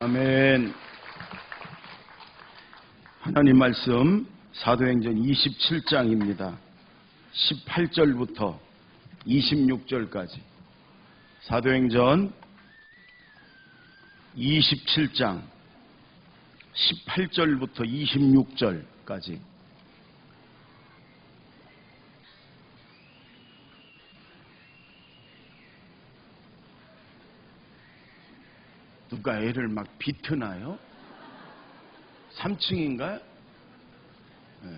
아멘. 하나님 말씀 사도행전 27장입니다. 18절부터 26절까지. 사도행전 27장 18절부터 26절까지. 누가 애를 막 비트나요? 3층인가요? 네.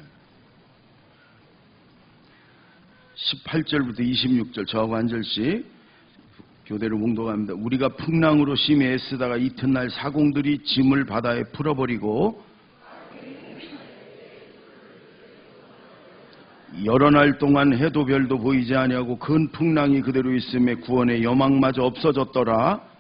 18절부터 26절 저하고 한 절씩 교대로 몽독합니다. 우리가 풍랑으로 심히 애쓰다가 이튿날 사공들이 짐을 바다에 풀어버리고 여러 날 동안 해도 별도 보이지 아니하고 큰 풍랑이 그대로 있음에 구원의 여망마저 없어졌더라.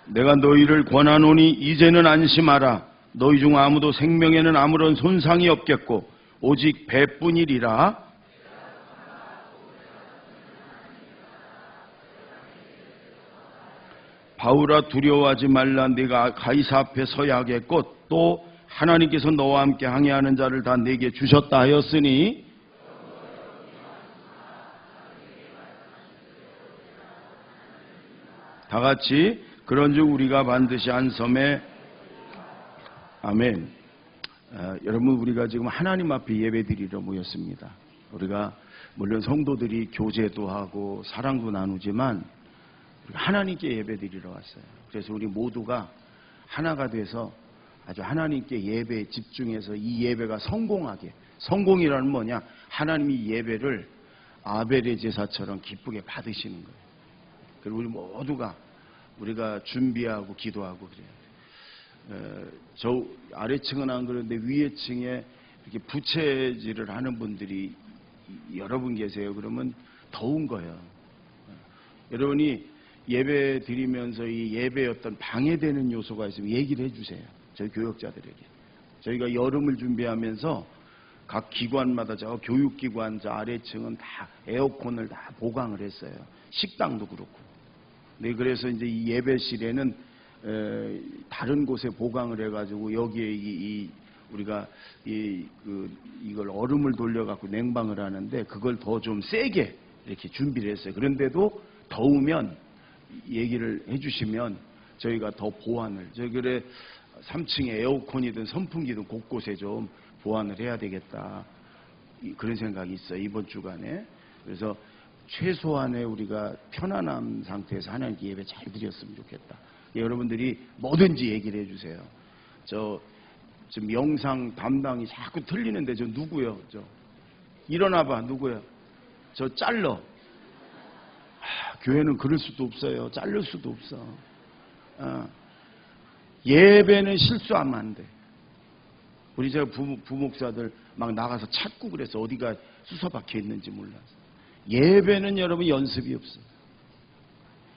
내가 너희를 권하노니 이제는 안심하라. 너희 중 아무도 생명에는 아무런 손상이 없겠고 오직 배뿐이리라. 바울아, 두려워하지 말라. 네가 가이사 앞에 서야 하겠고 또 하나님께서 너와 함께 항해하는 자를 다 네게 주셨다 하였으니 다 같이 그런즉 우리가 반드시 안섬에 아멘. 여러분, 우리가 지금 하나님 앞에 예배드리러 모였습니다. 우리가 물론 성도들이 교제도 하고 사랑도 나누지만 하나님께 예배드리러 왔어요. 그래서 우리 모두가 하나가 돼서 아주 하나님께 예배에 집중해서 이 예배가 성공하게. 성공이라는 뭐냐? 하나님이 예배를 아벨의 제사처럼 기쁘게 받으시는 거예요. 그리고 우리 모두가 우리가 준비하고 기도하고 그래요. 저 아래층은 안 그런데 위에 층에 이렇게 부채질을 하는 분들이 여러 분 계세요. 그러면 더운 거예요. 여러분이 예배 드리면서 이 예배에 어떤 방해되는 요소가 있으면 얘기를 해주세요. 저희 교역자들에게. 저희가 여름을 준비하면서 각 기관마다 저 교육기관 저 아래층은 다 에어컨을 다 보강을 했어요. 식당도 그렇고. 네, 그래서 이제 이 예배실에는 다른 곳에 보강을 해가지고 여기에 우리가 이걸 얼음을 돌려갖고 냉방을 하는데 그걸 더 좀 세게 이렇게 준비를 했어요. 그런데도 더우면 얘기를 해주시면 저희가 더 보완을. 그래 3층에 에어컨이든 선풍기든 곳곳에 좀 보완을 해야 되겠다. 그런 생각이 있어요. 이번 주간에. 그래서 최소한의 우리가 편안한 상태에서 하나님께 예배 잘 드렸으면 좋겠다. 여러분들이 뭐든지 얘기를 해주세요. 지금 영상 담당이 자꾸 틀리는데 저 누구요? 일어나봐. 누구야? 저 잘러. 교회는 그럴 수도 없어요. 자를 수도 없어. 예배는 실수하면 안 돼. 우리 저 부목사들 막 나가서 찾고 그래서 어디가 수서박혀 있는지 몰라서. 예배는 여러분 연습이 없어요.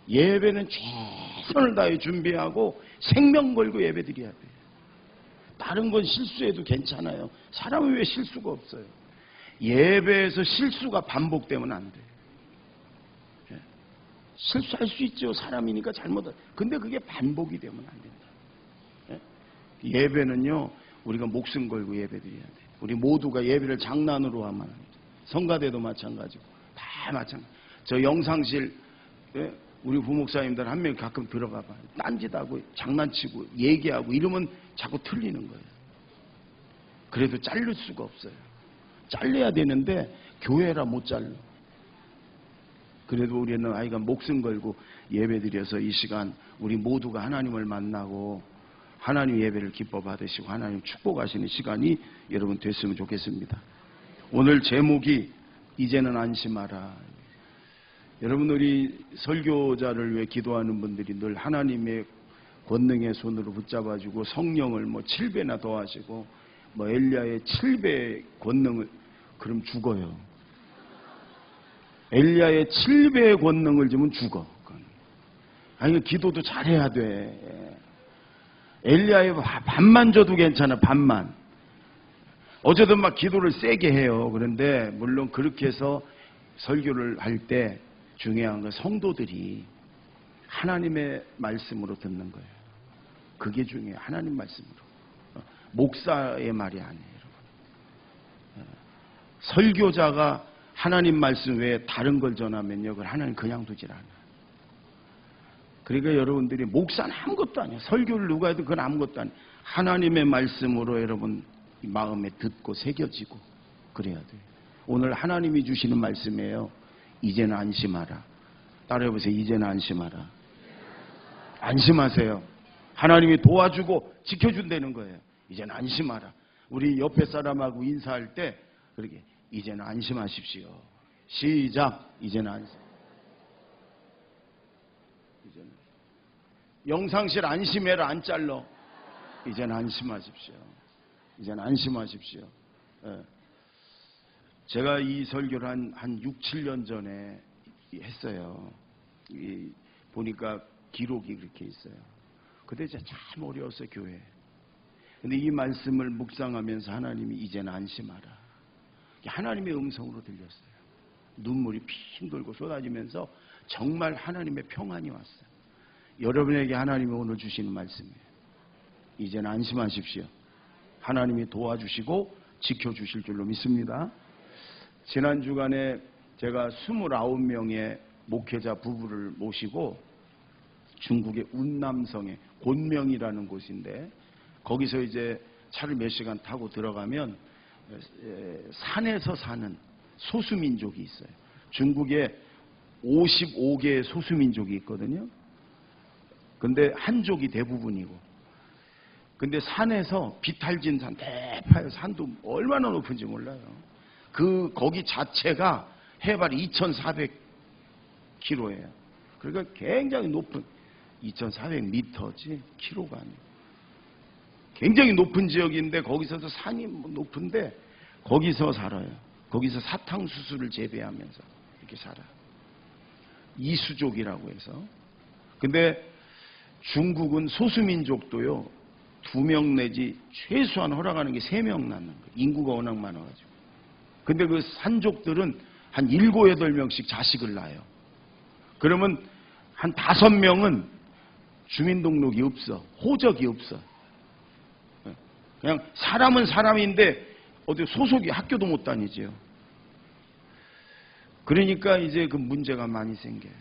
예배는 최선을 다해 준비하고 생명 걸고 예배 드려야 돼요. 다른 건 실수해도 괜찮아요. 사람은 왜 실수가 없어요? 예배에서 실수가 반복되면 안 돼요. 실수할 수 있죠. 사람이니까 잘못할. 근데 그게 반복이 되면 안 된다. 예배는요, 우리가 목숨 걸고 예배 드려야 돼요. 우리 모두가 예배를 장난으로 하면 안 돼요. 성가대도 마찬가지고. 다 마찬가지. 저 영상실 우리 부목사님들 한 명이 가끔 들어가 봐요. 딴짓하고 장난치고 얘기하고 이러면 자꾸 틀리는 거예요. 그래도 자를 수가 없어요. 잘려야 되는데 교회라 못 잘라. 그래도 우리는 아이가 목숨 걸고 예배드려서 이 시간 우리 모두가 하나님을 만나고 하나님 예배를 기뻐 받으시고 하나님 축복하시는 시간이 여러분 됐으면 좋겠습니다. 오늘 제목이 이제는 안심하라. 여러분, 우리 설교자를 위해 기도하는 분들이 늘 하나님의 권능의 손으로 붙잡아주고 성령을 7배나 더하시고 엘리야의 7배의 권능을. 그럼 죽어요. 엘리야의 7배의 권능을 주면 죽어. 아니, 기도도 잘해야 돼. 엘리야의 반만 줘도 괜찮아. 반만. 어쨌든 막 기도를 세게 해요. 그런데 물론 그렇게 해서 설교를 할 때 중요한 건 성도들이 하나님의 말씀으로 듣는 거예요. 그게 중요해요. 하나님 말씀으로. 목사의 말이 아니에요, 여러분. 설교자가 하나님 말씀 외에 다른 걸 전하면요, 그걸 하나님 그냥 두질 않아요. 그러니까 여러분들이 목사는 아무것도 아니에요. 설교를 누가 해도 그건 아무것도 아니에요. 하나님의 말씀으로 여러분 마음에 듣고 새겨지고 그래야 돼요. 오늘 하나님이 주시는 말씀이에요. 이제는 안심하라. 따라해보세요. 이제는 안심하라. 안심하세요. 하나님이 도와주고 지켜준다는 거예요. 이제는 안심하라. 우리 옆에 사람하고 인사할 때 그렇게 이제는 안심하십시오. 시작. 이제는 안심. 이제는 영상실 안심해라. 안 잘러. 이제는 안심하십시오. 이제는 안심하십시오. 예. 제가 이 설교를 한 6, 7년 전에 했어요. 보니까 기록이 그렇게 있어요. 그때 진짜 참 어려웠어요, 교회. 근데 이 말씀을 묵상하면서 하나님이 이제는 안심하라. 하나님의 음성으로 들렸어요. 눈물이 핑 돌고 쏟아지면서 정말 하나님의 평안이 왔어요. 여러분에게 하나님이 오늘 주시는 말씀이에요. 이제는 안심하십시오. 하나님이 도와주시고 지켜주실 줄로 믿습니다. 지난 주간에 제가 29명의 목회자 부부를 모시고 중국의 운남성의 곤명이라는 곳인데 거기서 이제 차를 몇 시간 타고 들어가면 산에서 사는 소수민족이 있어요. 중국에 55개의 소수민족이 있거든요. 근데 한족이 대부분이고. 근데 산에서 비탈진 산, 대파요. 산도 얼마나 높은지 몰라요. 거기 자체가 해발이 2,400km예요. 그러니까 굉장히 높은 2,400m지 km가 아니에요. 굉장히 높은 지역인데 거기서도 산이 높은데 거기서 살아요. 거기서 사탕수수를 재배하면서 이렇게 살아요. 이수족이라고 해서. 근데 중국은 소수민족도요 2명 내지 최소한 허락하는 게 3명 낳는 거예요. 인구가 워낙 많아가지고. 근데 그 산족들은 한 7, 8명씩 자식을 낳아요. 그러면 한 5명은 주민등록이 없어. 호적이 없어. 그냥 사람은 사람인데 어디 소속이 학교도 못 다니지요. 그러니까 이제 그 문제가 많이 생겨요.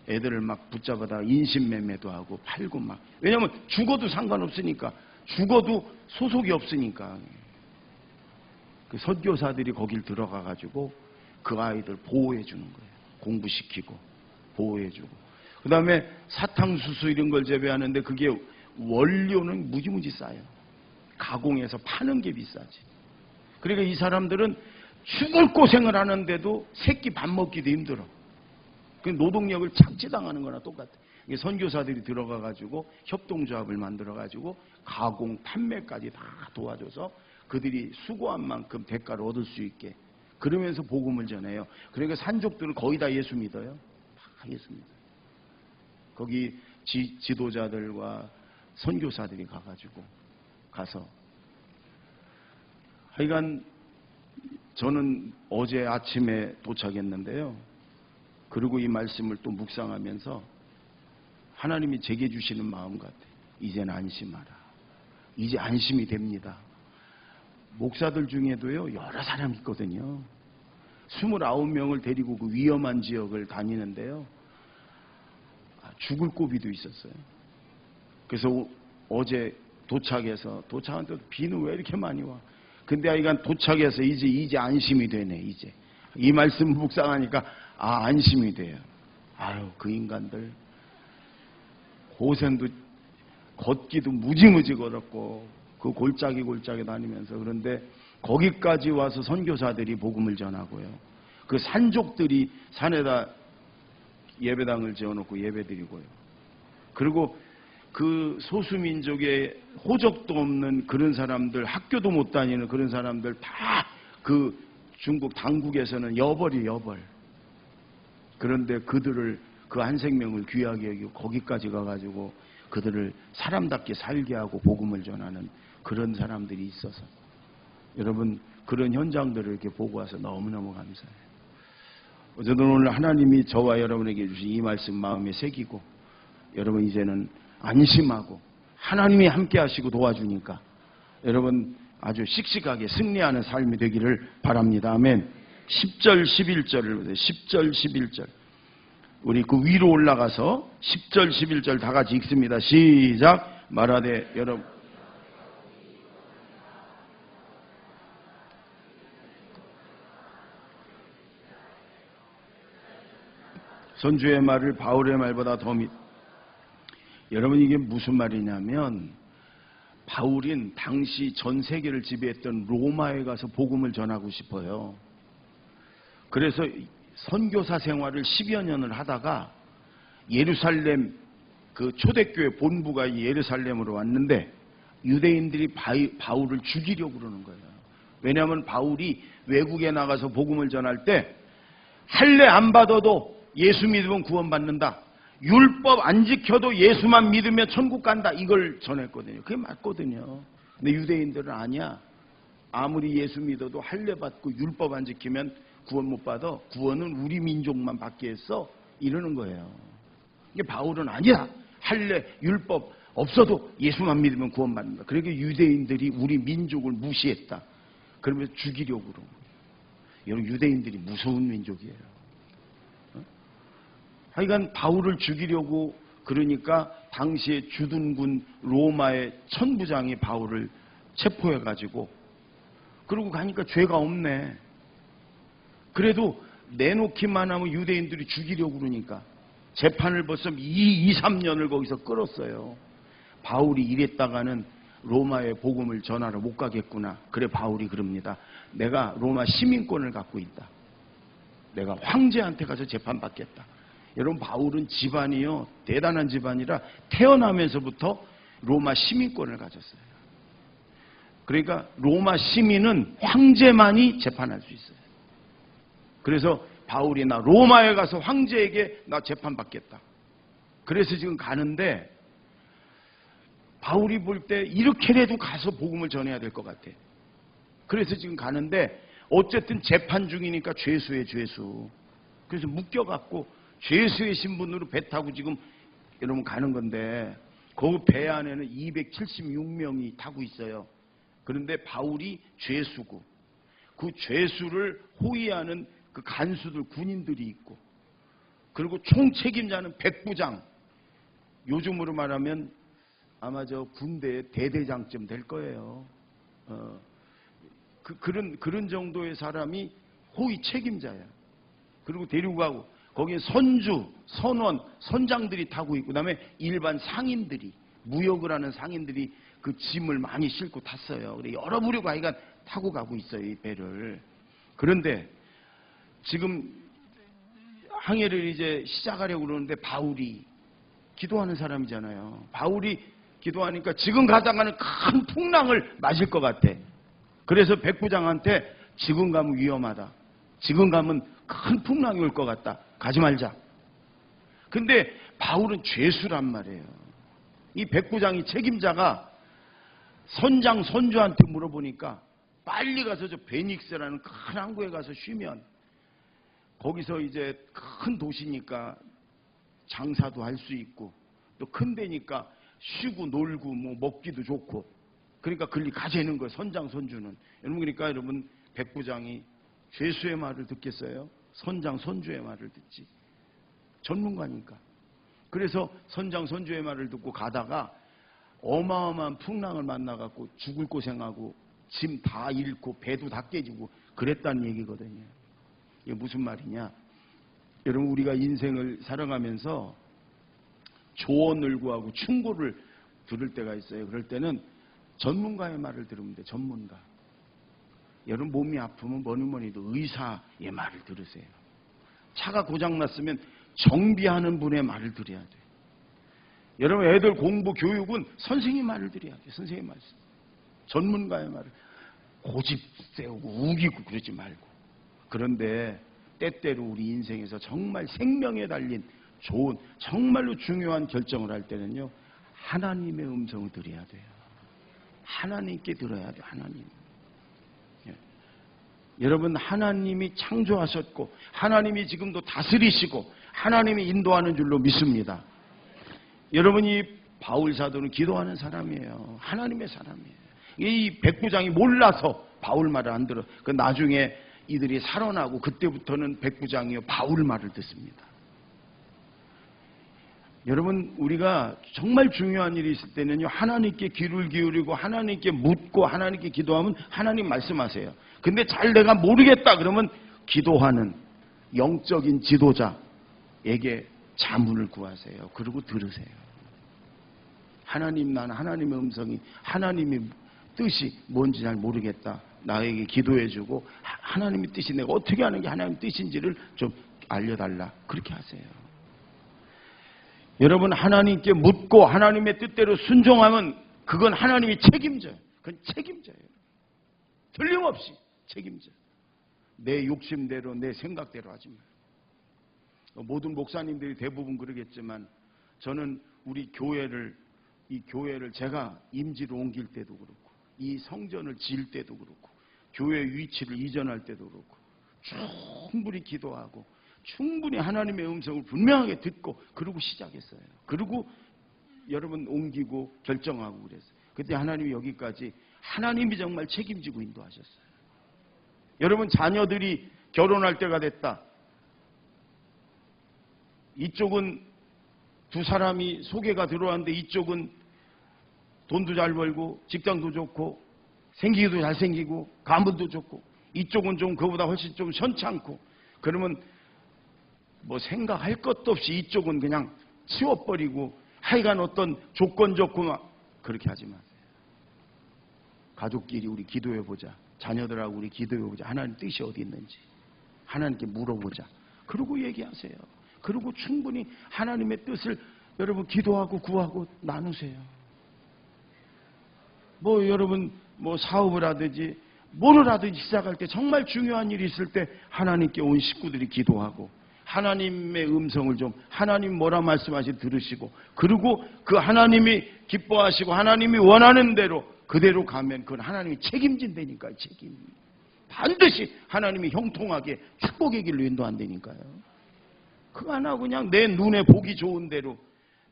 애들을 막 붙잡아다 인신매매도 하고 팔고 막. 왜냐면 죽어도 상관없으니까. 죽어도 소속이 없으니까. 그 선교사들이 거길 들어가가지고 그 아이들 보호해 주는 거예요. 공부시키고 보호해 주고. 그 다음에 사탕수수 이런 걸 재배하는데 그게 원료는 무지무지 싸요. 가공해서 파는 게 비싸지. 그러니까 이 사람들은 죽을 고생을 하는데도 새끼 밥 먹기도 힘들어. 그 노동력을 착취당하는 거나 똑같아. 선교사들이 들어가가지고 협동조합을 만들어가지고 가공, 판매까지 다 도와줘서 그들이 수고한 만큼 대가를 얻을 수 있게 그러면서 복음을 전해요. 그러니까 산족들은 거의 다 예수 믿어요. 다 예수 믿어요. 거기 지도자들과 선교사들이 가서 하여간 저는 어제 아침에 도착했는데요. 그리고 이 말씀을 또 묵상하면서 하나님이 제게 주시는 마음 같아요. 이제는 안심하라. 이제 안심이 됩니다. 목사들 중에도요 여러 사람 있거든요. 29명을 데리고 그 위험한 지역을 다니는데요. 죽을 고비도 있었어요. 그래서 어제 도착한데도 비는 왜 이렇게 많이 와? 근데 하여간 도착해서 이제 안심이 되네. 이제 이 말씀 묵상하니까 안심이 돼요. 아유 그 인간들 고생도 걷기도 무지무지 걸었고 그 골짜기 다니면서 그런데 거기까지 와서 선교사들이 복음을 전하고요. 그 산족들이 산에다 예배당을 지어놓고 예배드리고요. 그리고 그 소수민족의 호적도 없는 그런 사람들, 학교도 못 다니는 그런 사람들 다 그 중국 당국에서는 여벌이 여벌. 그런데 그들을 그 한 생명을 귀하게 여기고 거기까지 가가지고 그들을 사람답게 살게 하고 복음을 전하는 그런 사람들이 있어서 여러분 그런 현장들을 이렇게 보고 와서 너무너무 감사해요. 어쨌든 오늘 하나님이 저와 여러분에게 주신 이 말씀 마음에 새기고 여러분 이제는 안심하고 하나님이 함께 하시고 도와주니까 여러분 아주 씩씩하게 승리하는 삶이 되기를 바랍니다. 아멘. 10절 11절을 보세요. 10절 11절 우리 그 위로 올라가서 10절 11절 다 같이 읽습니다. 시작. 말하되 여러분 선주의 말을 바울의 말보다 더 여러분 이게 무슨 말이냐면 바울인 당시 전 세계를 지배했던 로마에 가서 복음을 전하고 싶어요. 그래서 선교사 생활을 10여 년을 하다가 예루살렘 그 초대교회 본부가 예루살렘으로 왔는데 유대인들이 바울을 죽이려고 그러는 거예요. 왜냐하면 바울이 외국에 나가서 복음을 전할 때 할례 안 받아도 예수 믿으면 구원받는다. 율법 안 지켜도 예수만 믿으면 천국 간다. 이걸 전했거든요. 그게 맞거든요. 근데 유대인들은 아니야. 아무리 예수 믿어도 할례 받고 율법 안 지키면 구원 못 받아. 구원은 우리 민족만 받게 했어. 이러는 거예요. 이게 바울은 아니야. 할례 율법 없어도 예수만 믿으면 구원받는다. 그러니까 유대인들이 우리 민족을 무시했다. 그러면서 죽이려고 그러는 거예요. 여러분 유대인들이 무서운 민족이에요. 하여간 바울을 죽이려고 그러니까 당시에 주둔군 로마의 천부장이 바울을 체포해가지고 그러고 가니까 죄가 없네. 그래도 내놓기만 하면 유대인들이 죽이려고 그러니까 재판을 벌써 2, 3년을 거기서 끌었어요. 바울이 이랬다가는 로마의 복음을 전하러 못 가겠구나. 그래 바울이 그럽니다. 내가 로마 시민권을 갖고 있다. 내가 황제한테 가서 재판받겠다. 여러분 바울은 집안이요 대단한 집안이라 태어나면서부터 로마 시민권을 가졌어요. 그러니까 로마 시민은 황제만이 재판할 수 있어요. 그래서 바울이 나 로마에 가서 황제에게 나 재판받겠다. 그래서 지금 가는데 바울이 볼 때 이렇게라도 가서 복음을 전해야 될 것 같아. 그래서 지금 가는데 어쨌든 재판 중이니까 죄수예요, 죄수. 그래서 묶여갖고 죄수의 신분으로 배 타고 지금 여러분 가는 건데 그 배 안에는 276명이 타고 있어요. 그런데 바울이 죄수고 그 죄수를 호위하는 그 간수들 군인들이 있고 그리고 총책임자는 백부장 요즘으로 말하면 아마 저 군대의 대대장쯤 될 거예요. 그런 정도의 사람이 호위 책임자야. 그리고 데리고 가고 거기에 선주, 선원, 선장들이 타고 있고 그다음에 일반 상인들이 무역을 하는 상인들이 그 짐을 많이 싣고 탔어요. 그래 여러 부류가 하여간 타고 가고 있어요. 이 배를. 그런데 지금 항해를 이제 시작하려고 그러는데 바울이 기도하는 사람이잖아요. 바울이 기도하니까 지금 가다가는 큰 풍랑을 맞을 것 같아. 그래서 백부장한테 지금 가면 위험하다. 지금 가면 큰 풍랑이 올 것 같다. 가지 말자. 근데 바울은 죄수란 말이에요. 이 백부장이 책임자가 선장 선주한테 물어보니까 빨리 가서 저 베닉스라는 큰 항구에 가서 쉬면 거기서 이제 큰 도시니까 장사도 할 수 있고 또 큰 데니까 쉬고 놀고 뭐 먹기도 좋고 그러니까 그리 가재는 거예요. 선장 선주는. 여러분 그러니까 여러분 백부장이 죄수의 말을 듣겠어요? 선장 선주의 말을 듣지. 전문가니까. 그래서 선장 선주의 말을 듣고 가다가 어마어마한 풍랑을 만나갖고 죽을 고생하고 짐 다 잃고 배도 다 깨지고 그랬다는 얘기거든요. 이게 무슨 말이냐? 여러분 우리가 인생을 살아가면서 조언을 구하고 충고를 들을 때가 있어요. 그럴 때는 전문가의 말을 들으면 돼. 전문가. 여러분 몸이 아프면 뭐니도 의사의 말을 들으세요. 차가 고장났으면 정비하는 분의 말을 들어야 돼. 여러분 애들 공부 교육은 선생님 말을 들어야 돼. 선생님 말씀. 전문가의 말을 고집 세우고 우기고 그러지 말고. 그런데 때때로 우리 인생에서 정말 생명에 달린 좋은 정말로 중요한 결정을 할 때는요. 하나님의 음성을 들어야 돼요. 하나님께 들어야 돼요. 하나님. 여러분, 하나님이 창조하셨고 하나님이 지금도 다스리시고 하나님이 인도하는 줄로 믿습니다. 여러분이 바울 사도는 기도하는 사람이에요. 하나님의 사람이에요. 이 백부장이 몰라서 바울 말을 안 들어. 그 나중에 이들이 살아나고 그때부터는 백부장이요 바울 말을 듣습니다. 여러분, 우리가 정말 중요한 일이 있을 때는요, 하나님께 귀를 기울이고 하나님께 묻고 하나님께 기도하면 하나님 말씀하세요. 근데 잘 내가 모르겠다 그러면 기도하는 영적인 지도자에게 자문을 구하세요. 그리고 들으세요. 하나님, 나는 하나님의 음성이, 하나님의 뜻이 뭔지 잘 모르겠다. 나에게 기도해주고 하나님의 뜻이 내가 어떻게 하는 게 하나님의 뜻인지를 좀 알려달라. 그렇게 하세요. 여러분, 하나님께 묻고 하나님의 뜻대로 순종하면 그건 하나님이 책임져요. 그건 책임져요. 틀림없이 책임져요. 내 욕심대로 내 생각대로 하지 마요. 모든 목사님들이 대부분 그러겠지만 저는 우리 교회를, 이 교회를 제가 임지로 옮길 때도 그렇고 이 성전을 지을 때도 그렇고 교회 위치를 이전할 때도 그렇고 충분히 기도하고 충분히 하나님의 음성을 분명하게 듣고 그러고 시작했어요. 그리고 여러분 옮기고 결정하고 그랬어요. 그때 하나님이 여기까지 하나님이 정말 책임지고 인도하셨어요. 여러분, 자녀들이 결혼할 때가 됐다. 이쪽은 두 사람이 소개가 들어왔는데 이쪽은 돈도 잘 벌고 직장도 좋고 생기기도 잘생기고 가문도 좋고 이쪽은 좀 그보다 훨씬 좀 현찮고 그러면 뭐 생각할 것도 없이 이쪽은 그냥 치워버리고 하여간 어떤 조건 좋고 막 그렇게 하지 마세요. 가족끼리 우리 기도해보자. 자녀들하고 우리 기도해보자. 하나님 뜻이 어디 있는지 하나님께 물어보자. 그러고 얘기하세요. 그리고 충분히 하나님의 뜻을 여러분 기도하고 구하고 나누세요. 뭐 여러분 뭐 사업을 하든지 뭐를 하든지 시작할 때 정말 중요한 일이 있을 때 하나님께 온 식구들이 기도하고 하나님의 음성을 좀 하나님 뭐라 말씀하시 들으시고 그리고 그 하나님이 기뻐하시고 하나님이 원하는 대로 그대로 가면 그건 하나님이 책임진다니까요. 책임. 반드시 하나님이 형통하게 축복의 길로 인도한다니까요. 그거 안 하고 그냥 내 눈에 보기 좋은 대로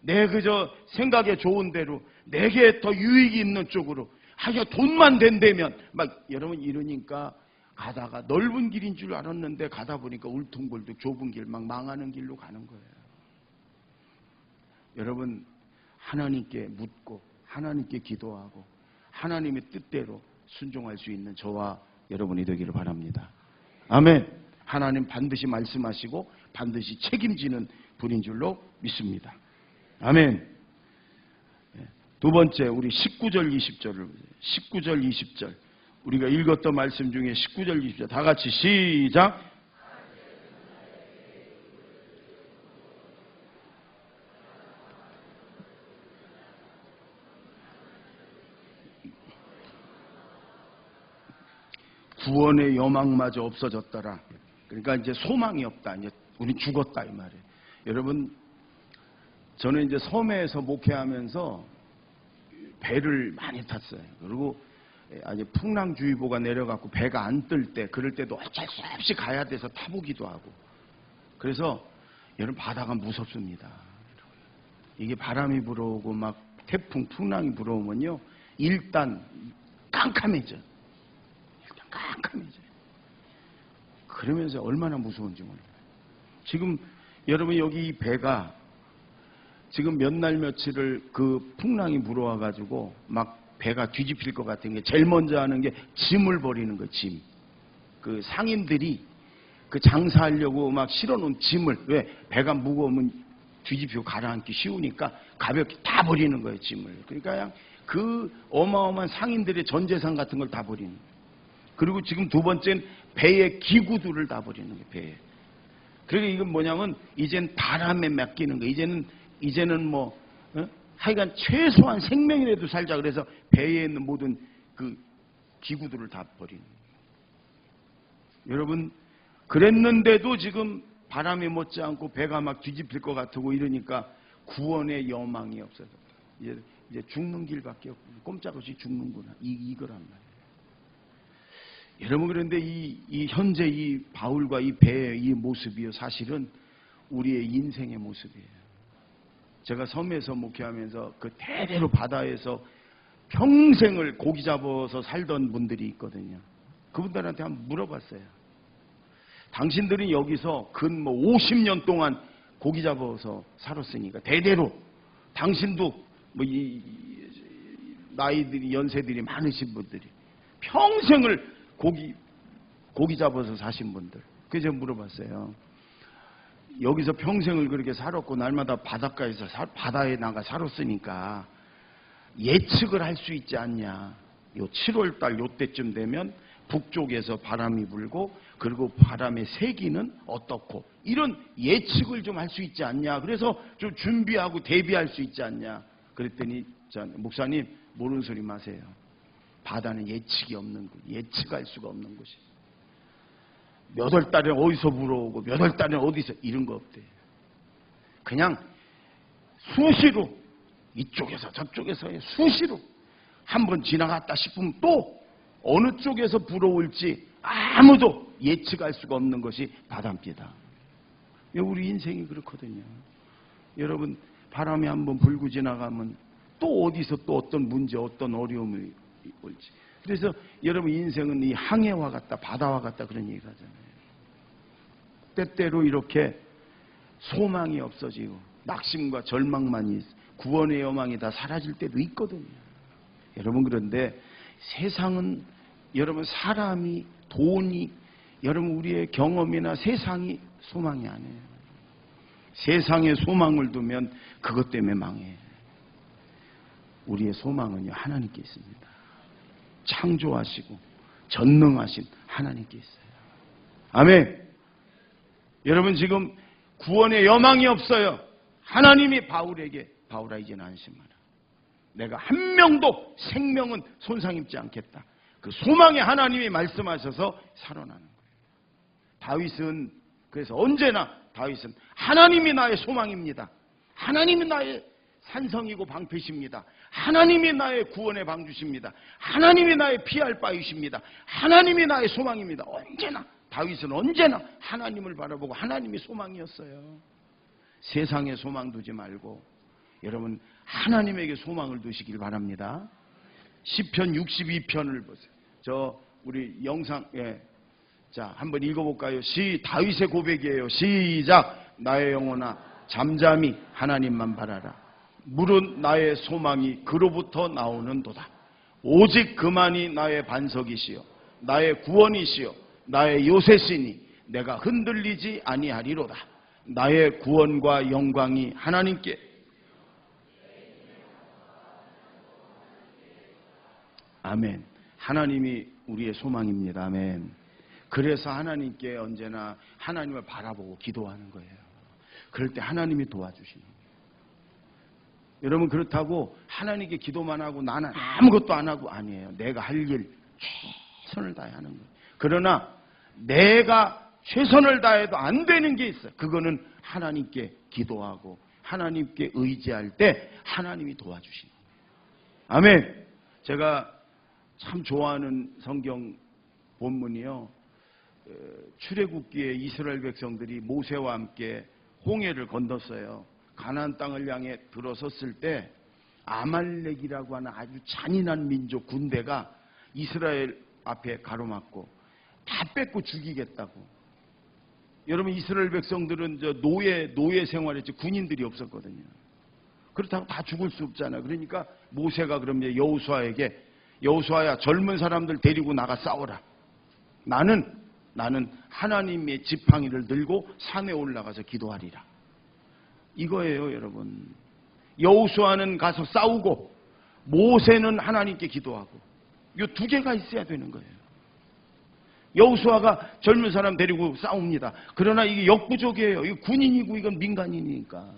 내 그저 생각에 좋은 대로 내게 더 유익이 있는 쪽으로 하여 돈만 된다면 막 여러분 이러니까 가다가 넓은 길인 줄 알았는데 가다 보니까 울퉁불퉁 좁은 길 막 망하는 길로 가는 거예요. 여러분, 하나님께 묻고 하나님께 기도하고 하나님의 뜻대로 순종할 수 있는 저와 여러분이 되기를 바랍니다. 아멘. 하나님 반드시 말씀하시고 반드시 책임지는 분인 줄로 믿습니다. 아멘. 두 번째, 우리 19절 20절을 19절 20절 우리가 읽었던 말씀 중에 19절 20절 다 같이 시작. 구원의 여망마저 없어졌더라. 그러니까 이제 소망이 없다. 이제 우리 죽었다 이 말이에요. 여러분, 저는 이제 섬에서 목회하면서 배를 많이 탔어요. 그리고 아주 풍랑주의보가 내려갖고 배가 안 뜰 때, 그럴 때도 어쩔 수 없이 가야 돼서 타보기도 하고. 그래서 여러분 바다가 무섭습니다. 이게 바람이 불어오고 막 태풍, 풍랑이 불어오면요, 일단 깜깜해져. 일단 깜깜해져요. 그러면서 얼마나 무서운지 몰라요. 지금 여러분 여기 이 배가 지금 몇 날 며칠을 그 풍랑이 불어와가지고 막 배가 뒤집힐 것 같은 게 제일 먼저 하는 게 짐을 버리는 거예요. 짐. 그 상인들이 그 장사하려고 막 실어놓은 짐을, 왜 배가 무거우면 뒤집히고 가라앉기 쉬우니까 가볍게 다 버리는 거예요. 짐을. 그러니까 그냥 그 어마어마한 상인들의 전 재산 같은 걸 다 버리는 거예요. 그리고 지금 두 번째는 배의 기구들을 다 버리는 거예요. 배에. 그러니까 이건 뭐냐면 이젠 바람에 맡기는 거예요. 이제는 뭐 하여간 최소한 생명이라도 살자 그래서 배에 있는 모든 그 기구들을 다 버리는 거예요. 여러분, 그랬는데도 지금 바람이 못지않고 배가 막 뒤집힐 것 같고 이러니까 구원의 여망이 없어졌다. 이제 죽는 길밖에 없고 꼼짝없이 죽는구나. 이거란 말이에요. 여러분, 그런데 이 현재 이 바울과 이 배의 이 모습이요, 사실은 우리의 인생의 모습이에요. 제가 섬에서 목회하면서 그 대대로 바다에서 평생을 고기 잡아서 살던 분들이 있거든요. 그분들한테 한번 물어봤어요. 당신들은 여기서 근 50년 동안 고기 잡아서 살았으니까 대대로 당신도 나이들이 연세들이 많으신 분들이 평생을 고기 잡아서 사신 분들. 그래서 제가 물어봤어요. 여기서 평생을 그렇게 살았고 날마다 바닷가에서 바다에 나가 살았으니까 예측을 할 수 있지 않냐. 요 7월달 요때쯤 되면 북쪽에서 바람이 불고 그리고 바람의 세기는 어떻고 이런 예측을 좀 할 수 있지 않냐. 그래서 좀 준비하고 대비할 수 있지 않냐. 그랬더니 목사님 모르는 소리 마세요. 바다는 예측이 없는 곳, 예측할 수가 없는 곳이. 몇 월 달에 어디서 불어오고 몇 월 달에 어디서 이런 거 없대요. 그냥 수시로 이쪽에서 저쪽에서 수시로 한번 지나갔다 싶으면 또 어느 쪽에서 불어올지 아무도 예측할 수가 없는 것이 바다입니다. 우리 인생이 그렇거든요. 여러분, 바람이 한번 불고 지나가면 또 어디서 또 어떤 문제, 어떤 어려움이 올지. 그래서 여러분 인생은 이 항해와 같다, 바다와 같다 그런 얘기를 하잖아요. 때때로 이렇게 소망이 없어지고 낙심과 절망만이 구원의 여망이 다 사라질 때도 있거든요. 여러분, 그런데 세상은 여러분 사람이 돈이 여러분 우리의 경험이나 세상이 소망이 아니에요. 세상에 소망을 두면 그것 때문에 망해요. 우리의 소망은요 하나님께 있습니다. 창조하시고 전능하신 하나님께 있어요. 아멘. 여러분, 지금 구원의 여망이 없어요. 하나님이 바울아 이제는 안심하라. 내가 한 명도 생명은 손상 입지 않겠다. 그 소망의 하나님이 말씀하셔서 살아나는 거예요. 다윗은 그래서 언제나 다윗은 하나님이 나의 소망입니다. 하나님이 나의 산성이고 방패십니다. 하나님이 나의 구원의 방주십니다. 하나님이 나의 피할 바이십니다. 하나님이 나의 소망입니다. 언제나 다윗은 언제나 하나님을 바라보고 하나님이 소망이었어요. 세상에 소망 두지 말고 여러분 하나님에게 소망을 두시길 바랍니다. 시편 62편을 보세요. 우리 영상 자 한번 읽어볼까요? 다윗의 고백이에요. 시작. 나의 영혼아 잠잠히 하나님만 바라라. 물은 나의 소망이 그로부터 나오는도다. 오직 그만이 나의 반석이시요 나의 구원이시요 나의 요새시니 내가 흔들리지 아니하리로다. 나의 구원과 영광이 하나님께. 아멘. 하나님이 우리의 소망입니다. 아멘. 그래서 하나님께 언제나 하나님을 바라보고 기도하는 거예요. 그럴 때 하나님이 도와주시는 거예요. 여러분, 그렇다고 하나님께 기도만 하고 나는 아무것도 안 하고 아니에요. 내가 할 일 최선을 다해 하는 거예요. 그러나 내가 최선을 다해도 안 되는 게 있어요. 그거는 하나님께 기도하고 하나님께 의지할 때 하나님이 도와주시는 거예요. 아멘. 제가 참 좋아하는 성경 본문이요. 출애굽기에 이스라엘 백성들이 모세와 함께 홍해를 건넜어요. 가나안 땅을 향해 들어섰을 때 아말렉이라고 하는 아주 잔인한 민족 군대가 이스라엘 앞에 가로막고 다 뺏고 죽이겠다고. 여러분, 이스라엘 백성들은 노예 생활했지 군인들이 없었거든요. 그렇다고 다 죽을 수 없잖아요. 그러니까 모세가 그러면 여호수아에게 여호수아야 젊은 사람들 데리고 나가 싸워라. 나는 하나님의 지팡이를 들고 산에 올라가서 기도하리라. 이거예요, 여러분. 여호수아는 가서 싸우고 모세는 하나님께 기도하고 이 두 개가 있어야 되는 거예요. 여호수아가 젊은 사람 데리고 싸웁니다. 그러나 이게 역부족이에요. 이거 군인이고 이건 민간인이니까.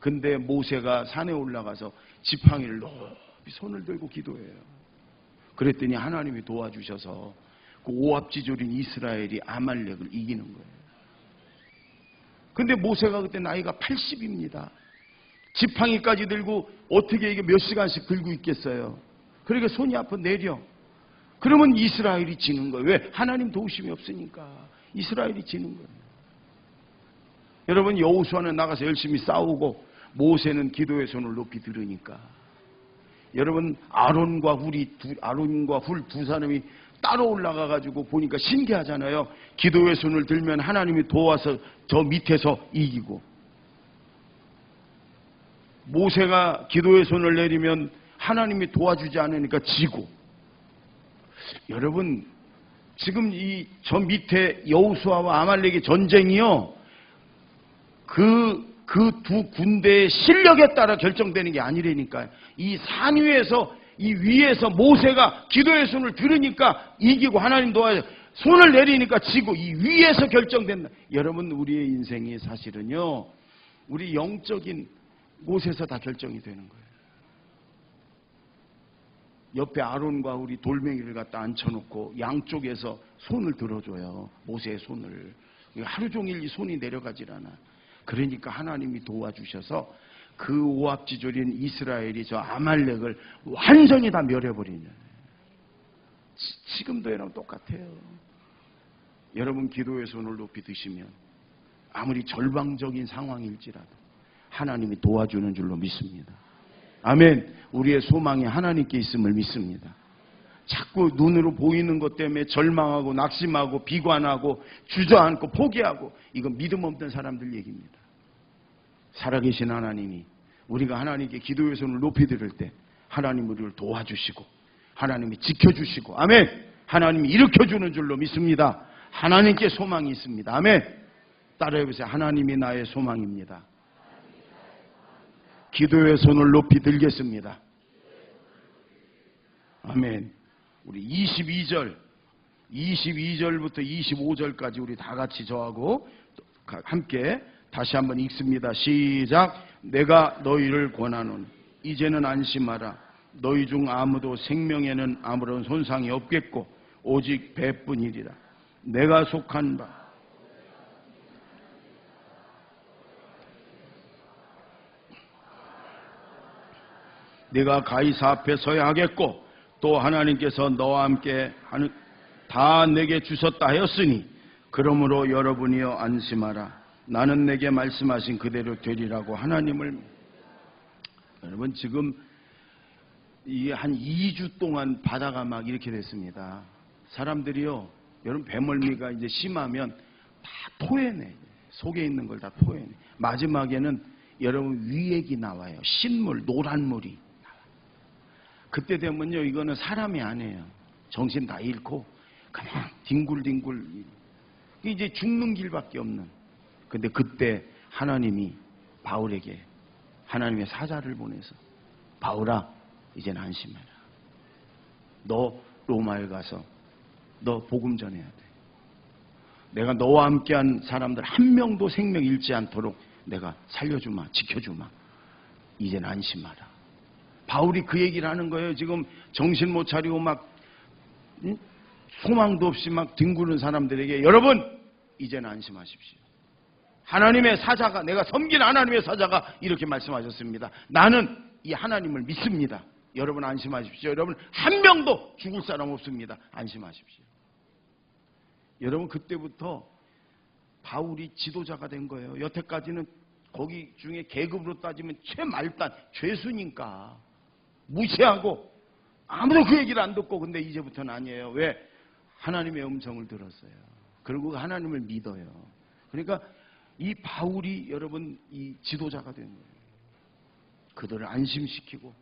근데 모세가 산에 올라가서 지팡이를 높이 손을 들고 기도해요. 그랬더니 하나님이 도와주셔서 그 오합지졸인 이스라엘이 아말렉을 이기는 거예요. 근데 모세가 그때 나이가 80입니다. 지팡이까지 들고 어떻게 이게 몇 시간씩 들고 있겠어요. 그러니까 손이 앞으로 내려. 그러면 이스라엘이 지는 거예요. 왜? 하나님 도우심이 없으니까 이스라엘이 지는 거예요. 여러분, 여호수아는 나가서 열심히 싸우고 모세는 기도의 손을 높이 들으니까. 여러분, 아론과 훌 두 사람이 따로 올라가 가지고 보니까 신기하잖아요. 기도의 손을 들면 하나님이 도와서 저 밑에서 이기고, 모세가 기도의 손을 내리면 하나님이 도와주지 않으니까 지고. 여러분, 지금 저 밑에 여호수아와 아말렉의 전쟁이요, 그 두 군대의 실력에 따라 결정되는 게 아니라니까요. 이 산 위에서, 이 위에서 모세가 기도의 손을 들으니까 이기고, 하나님 도와서 손을 내리니까 지고, 이 위에서 결정된다. 여러분, 우리의 인생이 사실은요, 우리 영적인 곳에서 다 결정이 되는 거예요. 옆에 아론과 우리 돌멩이를 갖다 앉혀놓고 양쪽에서 손을 들어줘요. 모세의 손을. 하루 종일 이 손이 내려가질 않아. 그러니까 하나님이 도와주셔서 그 오합지졸인 이스라엘이 저 아말렉을 완전히 다 멸해버리냐. 지금도 여러분 똑같아요. 여러분, 기도의 손을 높이 드시면 아무리 절망적인 상황일지라도 하나님이 도와주는 줄로 믿습니다. 아멘. 우리의 소망이 하나님께 있음을 믿습니다. 자꾸 눈으로 보이는 것 때문에 절망하고 낙심하고 비관하고 주저앉고 포기하고, 이건 믿음 없는 사람들 얘기입니다. 살아계신 하나님이, 우리가 하나님께 기도의 손을 높이 들을 때 하나님 우리를 도와주시고 하나님이 지켜주시고, 아멘, 하나님이 일으켜주는 줄로 믿습니다. 하나님께 소망이 있습니다. 아멘. 따라해보세요. 하나님이 나의 소망입니다. 기도의 손을 높이 들겠습니다. 아멘. 우리 22절부터 25절까지 우리 다 같이 저하고 함께 다시 한번 읽습니다. 시작. 내가 너희를 권하노니 이제는 안심하라. 너희 중 아무도 생명에는 아무런 손상이 없겠고 오직 배뿐이리라. 내가 속한 바 네가 가이사 앞에 서야 하겠고, 또 하나님께서 너와 함께 다 내게 주셨다 하였으니, 그러므로 여러분이여 안심하라. 나는 내게 말씀하신 그대로 되리라고 하나님을. 여러분, 지금 한 2주 동안 바다가 막 이렇게 됐습니다. 사람들이요, 여러분, 배멀미가 이제 심하면 다 토해내. 속에 있는 걸 다 토해내. 마지막에는 여러분 위액이 나와요. 신물, 노란물이. 그때 되면요, 이거는 사람이 아니에요. 정신 다 잃고 그냥 뒹굴뒹굴, 이제 죽는 길밖에 없는. 근데 그때 하나님이 바울에게 하나님의 사자를 보내서, 바울아, 이제는 안심해라. 너 로마에 가서 너 복음 전해야 돼. 내가 너와 함께한 사람들 한 명도 생명 잃지 않도록 내가 살려주마, 지켜주마. 이제는 안심하라. 바울이 그 얘기를 하는 거예요. 지금 정신 못 차리고 막 소망도 없이 막 뒹구는 사람들에게, 여러분, 이제는 안심하십시오. 하나님의 사자가, 내가 섬긴 하나님의 사자가 이렇게 말씀하셨습니다. 나는 이 하나님을 믿습니다. 여러분 안심하십시오. 여러분 한 명도 죽을 사람 없습니다. 안심하십시오. 여러분, 그때부터 바울이 지도자가 된 거예요. 여태까지는 거기 중에 계급으로 따지면 최말단, 죄수니까 무시하고 아무도 그 얘기를 안 듣고, 근데 이제부터는 아니에요. 왜? 하나님의 음성을 들었어요. 그리고 하나님을 믿어요. 그러니까 이 바울이 여러분 이 지도자가 된 거예요. 그들을 안심시키고,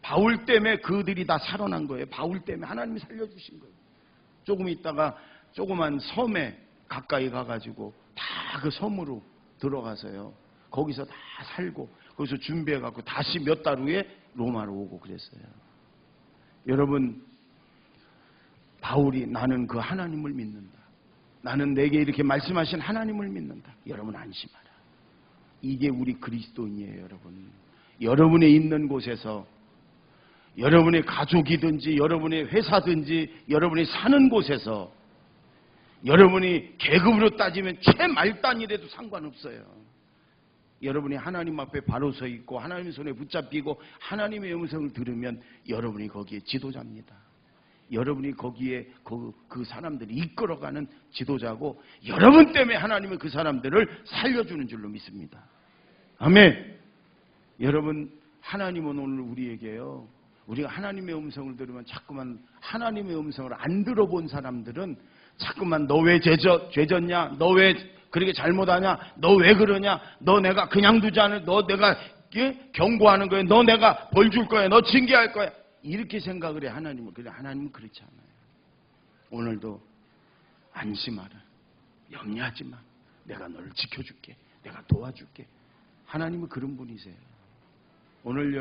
바울 때문에 그들이 다 살아난 거예요. 바울 때문에 하나님이 살려주신 거예요. 조금 있다가 조그만 섬에 가까이 가가지고 다 그 섬으로 들어가서요, 거기서 다 살고, 거기서 준비해갖고 다시 몇 달 후에 로마로 오고 그랬어요. 여러분, 바울이 나는 그 하나님을 믿는다. 나는 내게 이렇게 말씀하신 하나님을 믿는다. 여러분 안심하라. 이게 우리 그리스도인이에요. 여러분, 여러분의 있는 곳에서, 여러분의 가족이든지 여러분의 회사든지 여러분이 사는 곳에서, 여러분이 계급으로 따지면 최말단이라도 상관없어요. 여러분이 하나님 앞에 바로 서 있고 하나님의 손에 붙잡히고 하나님의 음성을 들으면 여러분이 거기에 지도자입니다. 여러분이 거기에 그 사람들이 이끌어가는 지도자고 여러분 때문에 하나님은 그 사람들을 살려주는 줄로 믿습니다. 아멘. 여러분, 하나님은 오늘 우리에게요, 우리가 하나님의 음성을 들으면 자꾸만 하나님의 음성을 안 들어본 사람들은 자꾸만 너 왜 죄졌냐, 너 왜 그렇게 잘못하냐, 너 왜 그러냐, 너 내가 그냥 두지 않을, 너 내가 경고하는 거야, 너 내가 벌 줄 거야, 너 징계할 거야, 이렇게 생각을 해. 하나님은 그렇지 않아요. 오늘도 안심하라, 염려하지 마, 내가 너를 지켜줄게, 내가 도와줄게. 하나님은 그런 분이세요. 오늘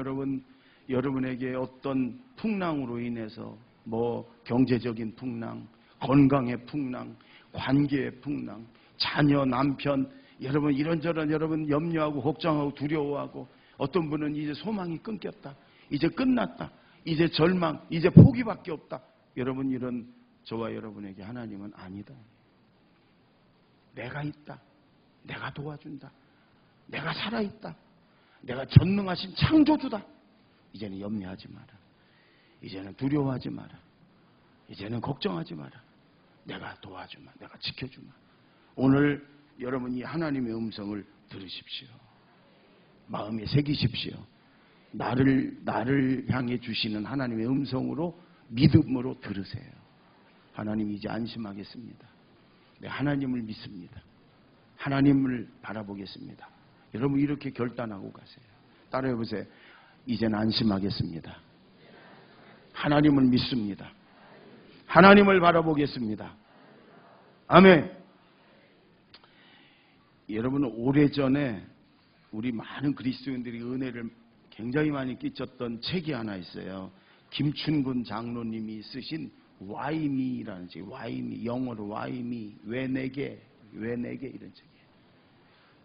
여러분에게 어떤 풍랑으로 인해서 뭐 경제적인 풍랑, 건강의 풍랑, 관계의 풍랑, 자녀, 남편, 여러분 이런저런 여러분 염려하고 걱정하고 두려워하고, 어떤 분은 이제 소망이 끊겼다, 이제 끝났다, 이제 절망, 이제 포기밖에 없다. 여러분, 이런 저와 여러분에게 하나님은 아니다. 내가 있다, 내가 도와준다, 내가 살아있다, 내가 전능하신 창조주다. 이제는 염려하지 마라, 이제는 두려워하지 마라, 이제는 걱정하지 마라, 내가 도와주마, 내가 지켜주마. 오늘 여러분이 하나님의 음성을 들으십시오. 마음에 새기십시오. 나를 향해 주시는 하나님의 음성으로 믿음으로 들으세요. 하나님, 이제 안심하겠습니다. 네, 하나님을 믿습니다. 하나님을 바라보겠습니다. 여러분, 이렇게 결단하고 가세요. 따라해보세요. 이제는 안심하겠습니다. 하나님을 믿습니다. 하나님을 바라보겠습니다. 아멘. 여러분은 오래전에 우리 많은 그리스도인들이 은혜를 굉장히 많이 끼쳤던 책이 하나 있어요. 김춘근 장로님이 쓰신 Why Me라는 책. Why Me, 영어로 Why Me, 왜 내게 이런 책이에요.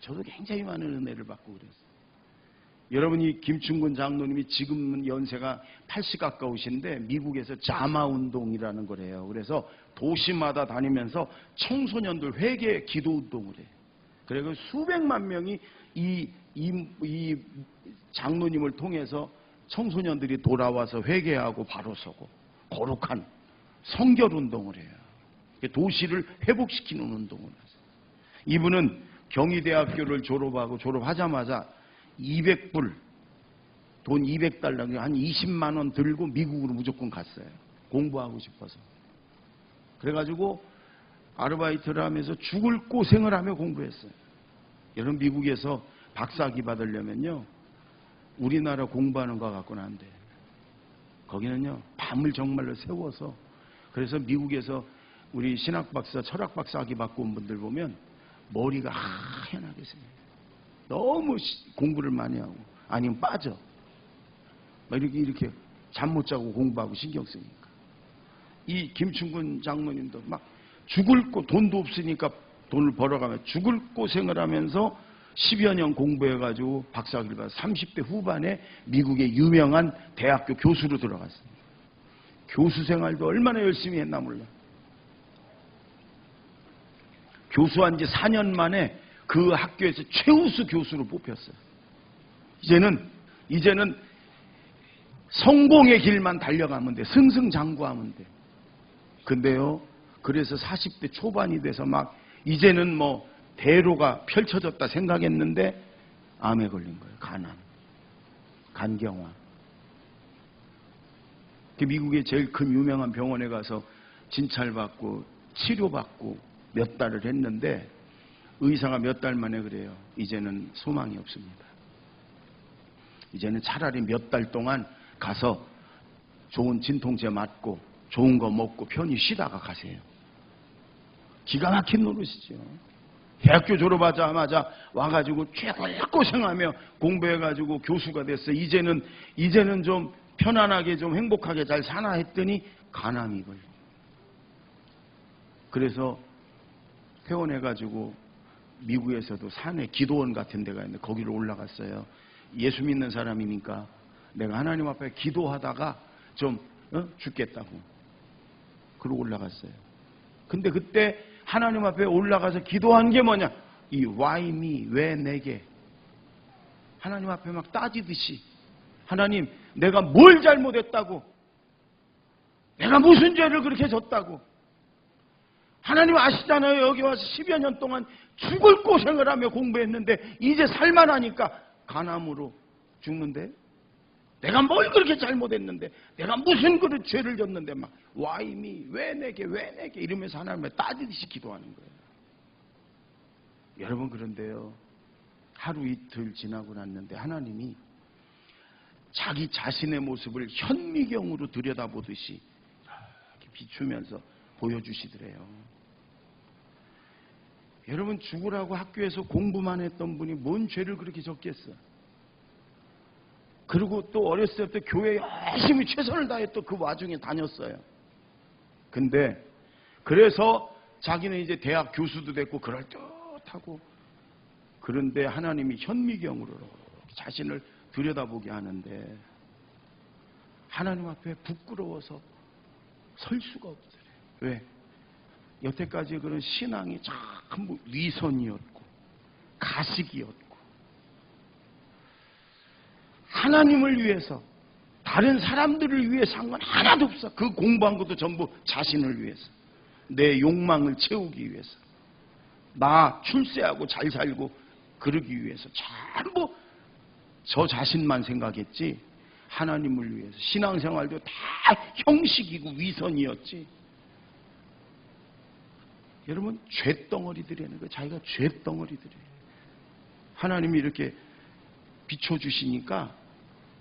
저도 굉장히 많은 은혜를 받고 그랬어요. 여러분이 김춘근 장로님이 지금은 연세가 80 가까우신데 미국에서 자마 운동이라는 걸 해요. 그래서 도시마다 다니면서 청소년들 회개 기도 운동을 해요. 그래서 수백만 명이 이 장로님을 통해서 청소년들이 돌아와서 회개하고 바로 서고 거룩한 성결 운동을 해요. 도시를 회복시키는 운동을 하세요. 이분은 경희대학교를 졸업하자마자 200불, 돈 200달러, 한 20만 원 들고 미국으로 무조건 갔어요. 공부하고 싶어서. 그래가지고 아르바이트를 하면서 죽을 고생을 하며 공부했어요. 여러분, 미국에서 박사학위 받으려면요, 우리나라 공부하는 거 갖고는 안 돼요. 거기는요, 밤을 정말로 세워서, 그래서 미국에서 우리 신학박사, 철학박사학위 받고 온 분들 보면 머리가 하얀하게 생겨요. 너무 공부를 많이 하고, 아니면 빠져. 이렇게 잠 못 자고 공부하고 신경 쓰니까. 이 김춘근 장로님도 막 돈도 없으니까 돈을 벌어가며 죽을 고생을 하면서 10여 년 공부해가지고 박사학위를 받아서 30대 후반에 미국의 유명한 대학교 교수로 들어갔습니다. 교수 생활도 얼마나 열심히 했나 몰라. 교수한 지 4년 만에 그 학교에서 최우수 교수로 뽑혔어요. 이제는 성공의 길만 달려가면 돼. 승승장구하면 돼. 근데요, 그래서 40대 초반이 돼서 막 이제는 뭐 대로가 펼쳐졌다 생각했는데 암에 걸린 거예요. 간경화. 미국의 제일 큰 유명한 병원에 가서 진찰받고 치료받고 몇 달을 했는데 의사가 몇 달 만에 그래요. 이제는 소망이 없습니다. 이제는 차라리 몇 달 동안 가서 좋은 진통제 맞고 좋은 거 먹고 편히 쉬다가 가세요. 기가 막힌 노릇이죠. 대학교 졸업하자마자 와가지고 최고의 고생하며 공부해가지고 교수가 됐어요. 이제는 좀 편안하게 좀 행복하게 잘 사나 했더니 간암이 걸려. 그래서 퇴원해가지고 미국에서도 산에 기도원 같은 데가 있는데 거기로 올라갔어요. 예수 믿는 사람이니까 내가 하나님 앞에 기도하다가 좀 죽겠다고. 그러고 올라갔어요. 근데 그때 하나님 앞에 올라가서 기도한 게 뭐냐? 이 why me, 왜 내게? 하나님 앞에 막 따지듯이, 하나님 내가 뭘 잘못했다고? 내가 무슨 죄를 그렇게 졌다고. 하나님 아시잖아요. 여기 와서 10여 년 동안 죽을 고생을 하며 공부했는데 이제 살만하니까 간암으로 죽는데, 내가 뭘 그렇게 잘못했는데, 내가 무슨 그런 죄를 졌는데 막 Why me? 왜 내게 이러면서 하나님을 따지듯이 기도하는 거예요. 여러분, 그런데요, 하루 이틀 지나고 났는데 하나님이 자기 자신의 모습을 현미경으로 들여다보듯이 이렇게 비추면서 보여주시더래요. 여러분, 죽으라고 학교에서 공부만 했던 분이 뭔 죄를 그렇게 졌겠어요? 그리고 또 어렸을 때부터 교회에 열심히 최선을 다했던 그 와중에 다녔어요. 근데 그래서 자기는 이제 대학 교수도 됐고 그럴듯하고, 그런데 하나님이 현미경으로 자신을 들여다보게 하는데 하나님 앞에 부끄러워서 설 수가 없어요. 왜? 여태까지 그런 신앙이 전부 위선이었고 가식이었고, 하나님을 위해서, 다른 사람들을 위해서 한 건 하나도 없어. 그 공부한 것도 전부 자신을 위해서, 내 욕망을 채우기 위해서, 나 출세하고 잘 살고 그러기 위해서 전부 저 자신만 생각했지, 하나님을 위해서. 신앙생활도 다 형식이고 위선이었지. 여러분, 죄덩어리들이라는 거예요. 자기가 죄덩어리들이에요. 하나님이 이렇게 비춰주시니까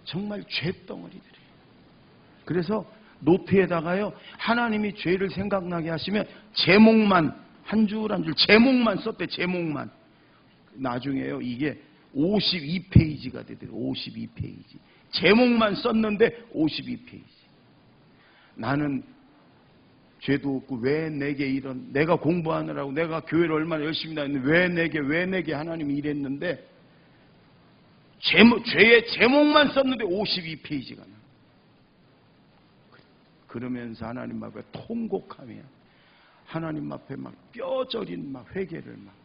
정말 죄덩어리들이에요. 그래서 노트에다가요, 하나님이 죄를 생각나게 하시면 제목만 한 줄 한 줄 제목만 썼대. 제목만. 나중에요, 이게 52페이지가 되더라고요. 52페이지. 제목만 썼는데 52페이지. 나는 죄도 없고 왜 내게 이런, 내가 공부하느라고 내가 교회를 얼마나 열심히 다녔는데 왜 내게 하나님이 이랬는데, 죄의 제목만 썼는데 52페이지가 나. 그러면서 하나님 앞에 통곡하며 하나님 앞에 막 뼈저린 막 회개를 막,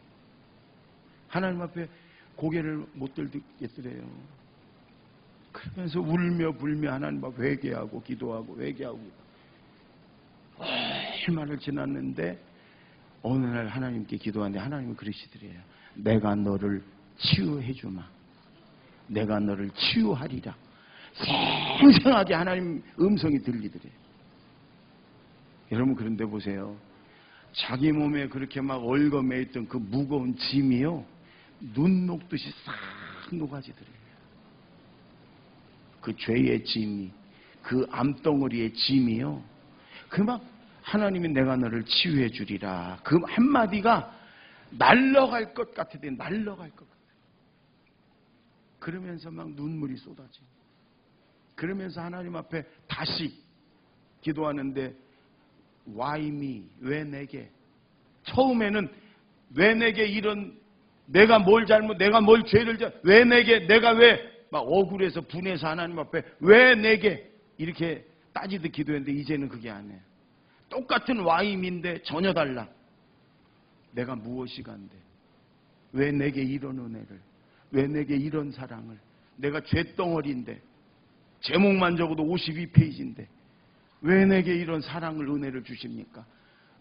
하나님 앞에 고개를 못 들겠더래요. 그러면서 울며 불며 하나님 앞에 회개하고 기도하고 회개하고 얼마를 지났는데, 어느 날 하나님께 기도하는데 하나님은 그러시더래요. 내가 너를 치유해 주마. 내가 너를 치유하리라. 생생하게 하나님 음성이 들리더래요. 여러분, 그런데 보세요. 자기 몸에 그렇게 막 얽어매 있던 그 무거운 짐이요, 눈 녹듯이 싹 녹아지더래요. 그 죄의 짐이, 그 암덩어리의 짐이요, 그 막 하나님이 내가 너를 치유해 주리라, 그 한마디가 날아갈 것 같으대. 날아갈 것 같아. 그러면서 막 눈물이 쏟아지고, 그러면서 하나님 앞에 다시 기도하는데, Why me? 왜 내게? 처음에는 왜 내게 이런, 내가 뭘 잘못, 내가 뭘 죄를 왜 내게, 내가 왜 막 억울해서 분해서 하나님 앞에 왜 내게 이렇게 따지듯 기도했는데, 이제는 그게 아니에요. 똑같은 Why me인데 전혀 달라. 내가 무엇이 간데, 왜 내게 이런 은혜를, 왜 내게 이런 사랑을, 내가 죄덩어리인데, 제목만 적어도 52페이지인데 왜 내게 이런 사랑을, 은혜를 주십니까?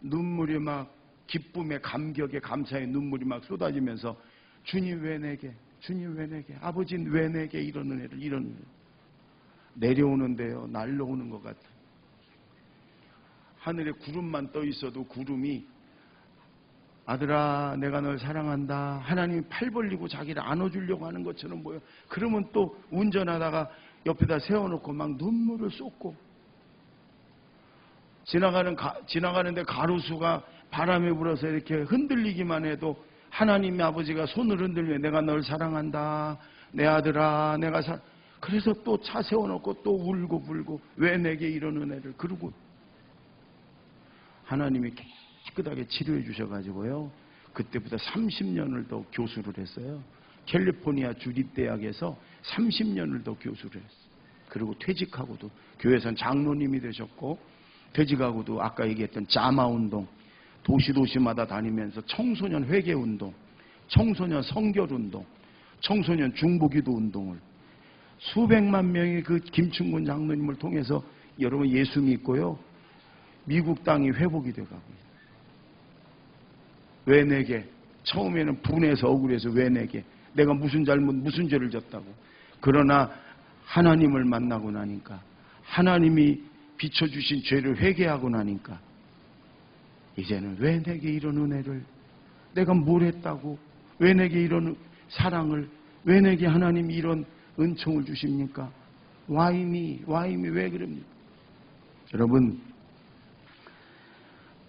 눈물이 막, 기쁨의 감격의 감사의 눈물이 막 쏟아지면서, 주님 왜 내게, 주님 왜 내게, 아버지는 왜 내게 이런 은혜를, 이런 은혜를. 내려오는데요, 날려오는 것 같아요. 하늘에 구름만 떠 있어도 구름이, 아들아 내가 널 사랑한다, 하나님이 팔 벌리고 자기를 안아주려고 하는 것처럼 보여. 그러면 또 운전하다가 옆에다 세워놓고 막 눈물을 쏟고, 지나가는데 가로수가 바람에 불어서 이렇게 흔들리기만 해도 하나님의 아버지가 손을 흔들며 내가 널 사랑한다, 내 아들아 내가 그래서 또 차 세워놓고 또 울고 불고, 왜 내게 이런 은혜를. 그러고 하나님이 깨끗하게 치료해 주셔가지고요, 그때부터 30년을 더 교수를 했어요. 캘리포니아 주립대학에서 30년을 더 교수를 했어요. 그리고 퇴직하고도 교회선 장로님이 되셨고, 퇴직하고도 아까 얘기했던 자마운동, 도시마다 다니면서 청소년 회개운동, 청소년 성결운동, 청소년 중보기도 운동을, 수백만 명의 그 김충곤 장로님을 통해서 여러분 예수 믿고요, 미국 땅이 회복이 돼가고 있어요. 왜 내게? 처음에는 분해서 억울해서 왜 내게? 내가 무슨 잘못, 무슨 죄를 졌다고. 그러나 하나님을 만나고 나니까, 하나님이 비춰주신 죄를 회개하고 나니까 이제는 왜 내게 이런 은혜를, 내가 뭘 했다고, 왜 내게 이런 사랑을, 왜 내게 하나님이 이런 은총을 주십니까? Why me? 왜 그럽니까? 여러분,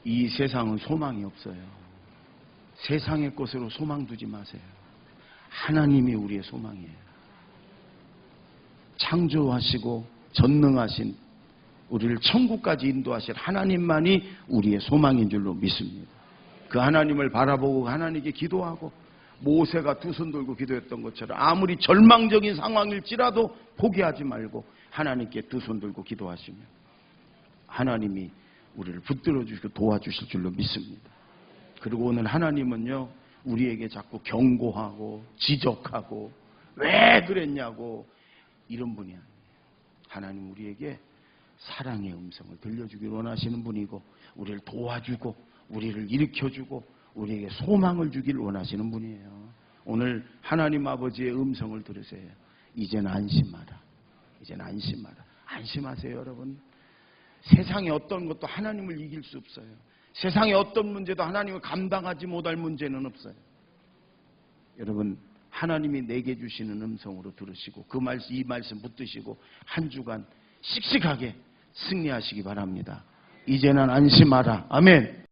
이 세상은 소망이 없어요. 세상의 것으로 소망 두지 마세요. 하나님이 우리의 소망이에요. 창조하시고 전능하신, 우리를 천국까지 인도하실 하나님만이 우리의 소망인 줄로 믿습니다. 그 하나님을 바라보고 하나님께 기도하고, 모세가 두 손 들고 기도했던 것처럼 아무리 절망적인 상황일지라도 포기하지 말고 하나님께 두 손 들고 기도하시면 하나님이 우리를 붙들어 주시고 도와주실 줄로 믿습니다. 그리고 오늘 하나님은요, 우리에게 자꾸 경고하고 지적하고 왜 그랬냐고 이런 분이 아니에요. 하나님 우리에게 사랑의 음성을 들려주길 원하시는 분이고, 우리를 도와주고 우리를 일으켜주고 우리에게 소망을 주길 원하시는 분이에요. 오늘 하나님 아버지의 음성을 들으세요. 이제는 안심하라. 이제는 안심하라. 안심하세요, 여러분. 세상의 어떤 것도 하나님을 이길 수 없어요. 세상의 어떤 문제도 하나님을 감당하지 못할 문제는 없어요. 여러분, 하나님이 내게 주시는 음성으로 들으시고 이 말씀 붙드시고 한 주간 씩씩하게 승리하시기 바랍니다. 이제는 안심하라. 아멘.